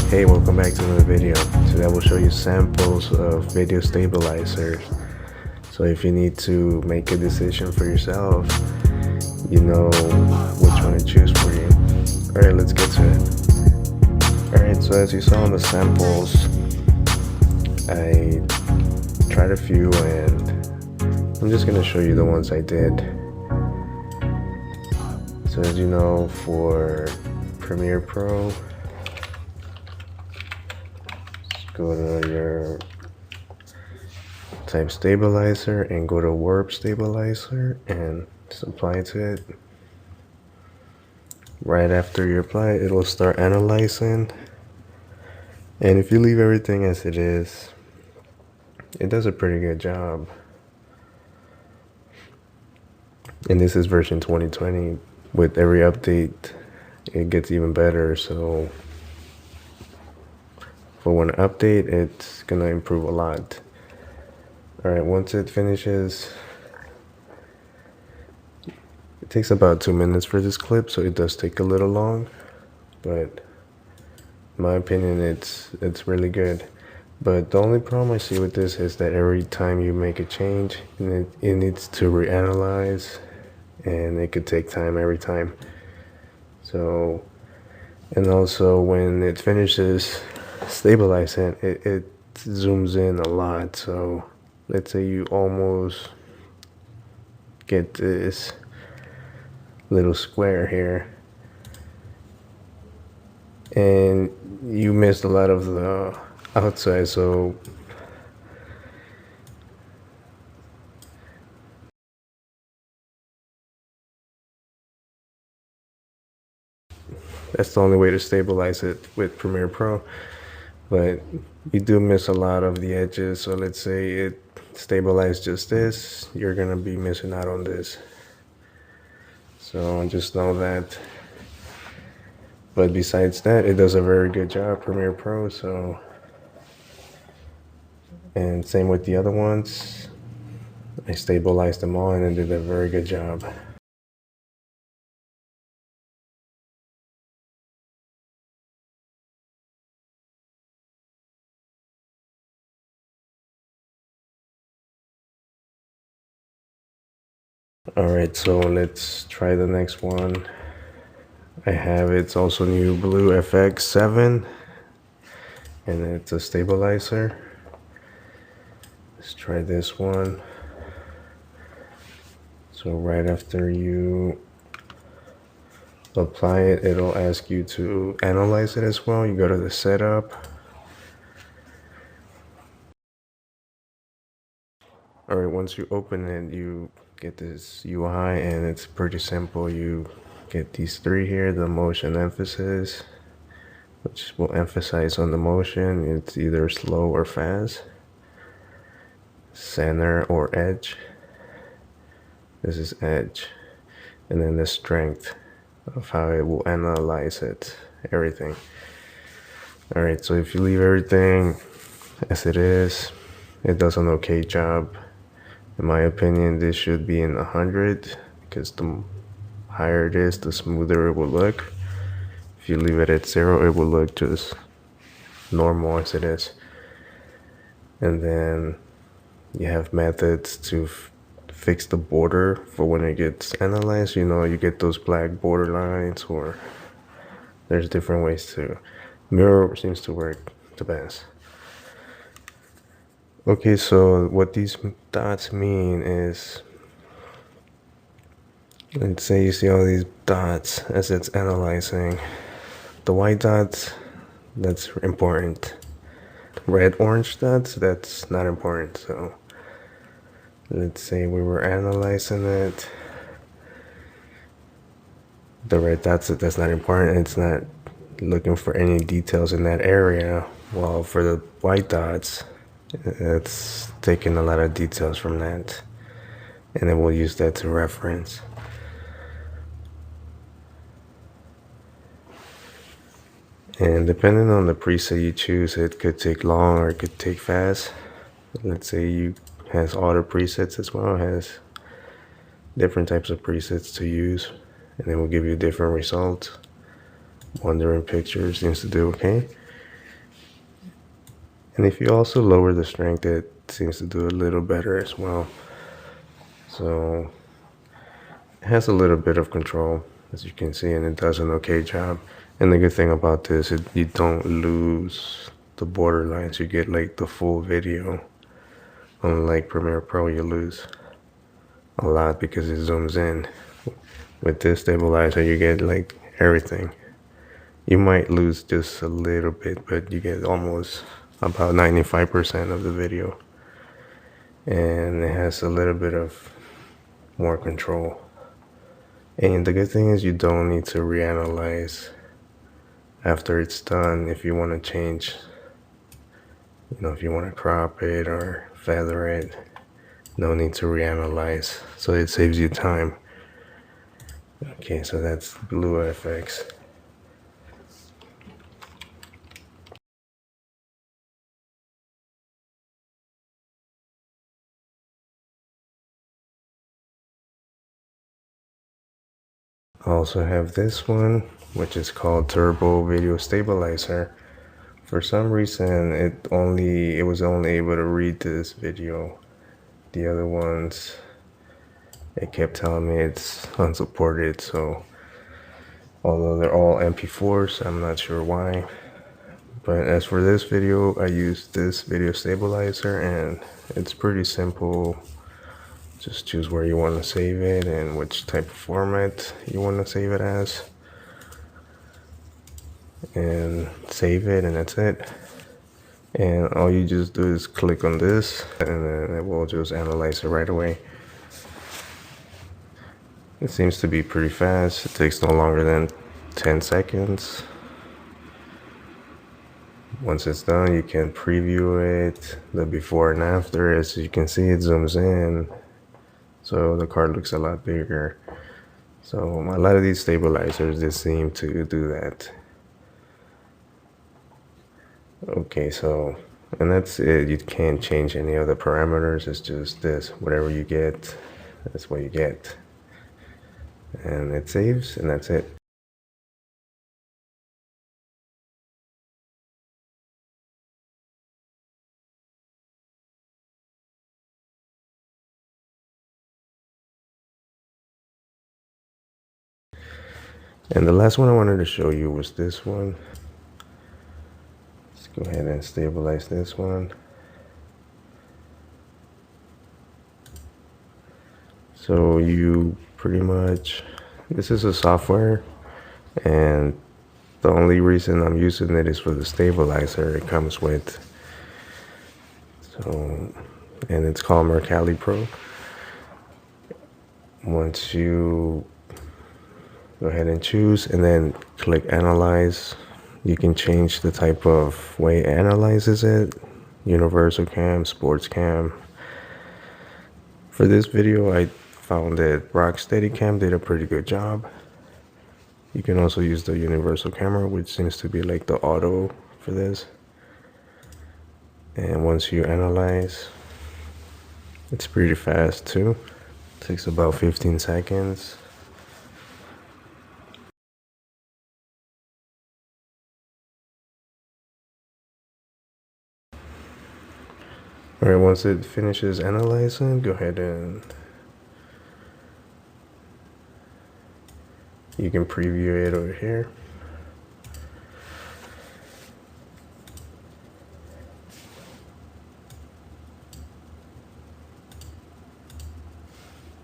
Hey, welcome back to another video. Today I will show you samples of video stabilizers. So if you need to make a decision for yourself, you know which one to choose for you. Alright, let's get to it. Alright, so as you saw in the samples, I tried a few and I'm just going to show you the ones I did. So as you know, for Premiere Pro, go to your type stabilizer and go to warp stabilizer and just apply it to it. Right after you apply it, it'll start analyzing, and if you leave everything as it is, it does a pretty good job. And this is version 2020. With every update it gets even better, so for one update it's gonna improve a lot. Alright, once it finishes, it takes about 2 minutes for this clip, so it does take a little long, but in my opinion it's really good. But the only problem I see with this is that every time you make a change, it needs to reanalyze, and it could take time every time. So, and also when it finishes stabilizing, it zooms in a lot. So let's say you almost get this little square here and you missed a lot of the outside, so that's the only way to stabilize it with Premiere Pro. But you do miss a lot of the edges, so let's say it stabilized just this, you're gonna be missing out on this. So just know that. But besides that, it does a very good job, Premiere Pro. So, and same with the other ones, I stabilized them all and it did a very good job. Alright, so let's try the next one. I have, it's also new Blue FX7, and it's a stabilizer. Let's try this one. So right after you apply it, it'll ask you to analyze it as well. You go to the setup. Alright, once you open it, you get this UI, and it's pretty simple. You get these three here: the motion emphasis, which will emphasize on the motion. It's either slow or fast, center or edge. This is edge. And then the strength of how it will analyze it, everything. Alright, so if you leave everything as it is, it does an okay job. In my opinion, this should be in 100, because the higher it is, the smoother it will look. If you leave it at 0, it will look just normal as it is. And then you have methods to fix the border for when it gets analyzed. You know, you get those black border lines, or there's different ways to. Mirror seems to work the best. Okay, so what these dots mean is, let's say you see all these dots as it's analyzing. The white dots, that's important. Red, orange dots, that's not important. So let's say we were analyzing it. The red dots, that's not important. It's not looking for any details in that area. While for the white dots, it's taking a lot of details from that, and then we'll use that to reference. And depending on the preset you choose, it could take long or it could take fast. Let's say you has auto presets as well, has different types of presets to use, and then we'll give you different results. Wandering pictures seems to do okay. And if you also lower the strength, it seems to do a little better as well. So it has a little bit of control, as you can see, and it does an okay job. And the good thing about this is you don't lose the borderlines. You get like the full video. Unlike Premiere Pro, you lose a lot because it zooms in. With this stabilizer, you get like everything. You might lose just a little bit, but you get almost about 95% of the video. And it has a little bit of more control. And the good thing is you don't need to reanalyze after it's done if you want to change, if you want to crop it or feather it. No need to reanalyze, so it saves you time. Okay, so that's Blue FX. I also have this one, which is called Turbo Video Stabilizer. For some reason, it was only able to read this video. The other ones, it kept telling me it's unsupported, so although they're all MP4s, I'm not sure why. But as for this video, I used this video stabilizer, and it's pretty simple. Just choose where you want to save it and which type of format you want to save it as, and save it, and that's it. And all you just do is click on this, and then it will just analyze it right away. It seems to be pretty fast. It takes no longer than 10 seconds. Once it's done, you can preview it, the before and after. As you can see, it zooms in, so the card looks a lot bigger. So a lot of these stabilizers, they seem to do that. Okay, so, and that's it. You can't change any of the parameters. It's just this. Whatever you get, that's what you get. And it saves, and that's it. And the last one I wanted to show you was this one. Let's go ahead and stabilize this one. So you pretty much, this is a software, and the only reason I'm using it is for the stabilizer it comes with. So, and it's called Mercalli Pro. Once you go ahead and choose and then click analyze, you can change the type of way it analyzes it. Universal cam, sports cam. For this video, I found that Rocksteady Cam did a pretty good job. You can also use the universal camera, which seems to be like the auto for this. And once you analyze, it's pretty fast too. It takes about 15 seconds. Alright, once it finishes analyzing, go ahead and you can preview it over here.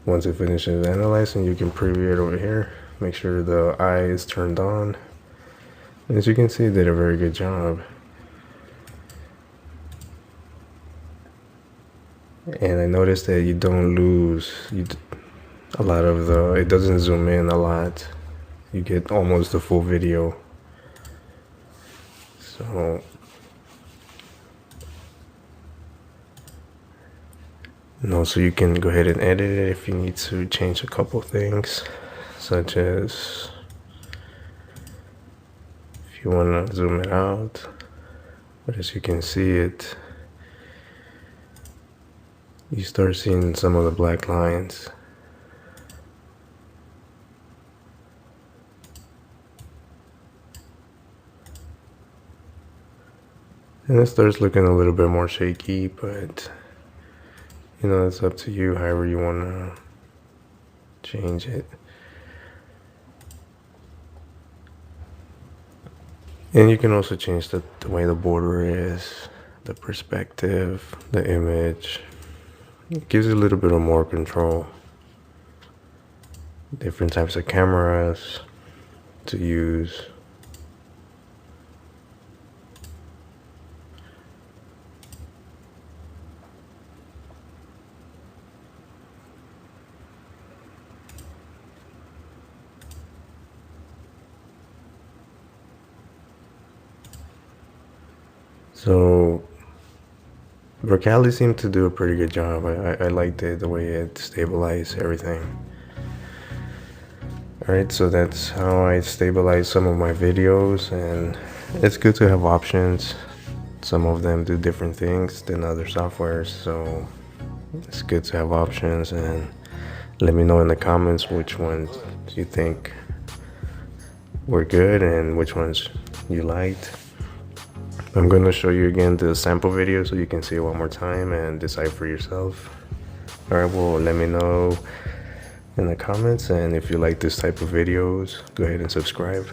Once it finishes analyzing, you can preview it over here. Make sure the eye is turned on. And as you can see, it did a very good job. And I noticed that you don't lose a lot of it doesn't zoom in a lot. You get almost the full video. So and also you can go ahead and edit it if you need to change a couple things, such as if you want to zoom it out. But as you can see, you start seeing some of the black lines. And it starts looking a little bit more shaky, but you know, it's up to you however you want to change it. And you can also change the way the border is, the perspective, the image. It gives you a little bit of more control. Different types of cameras to use. So Vercali seemed to do a pretty good job. I liked it, the way it stabilized everything. Alright, so that's how I stabilize some of my videos, and it's good to have options. Some of them do different things than other softwares, so it's good to have options. And let me know in the comments which ones you think were good and which ones you liked. I'm going to show you again the sample video so you can see it one more time and decide for yourself. Alright, well, let me know in the comments, and if you like this type of videos, go ahead and subscribe.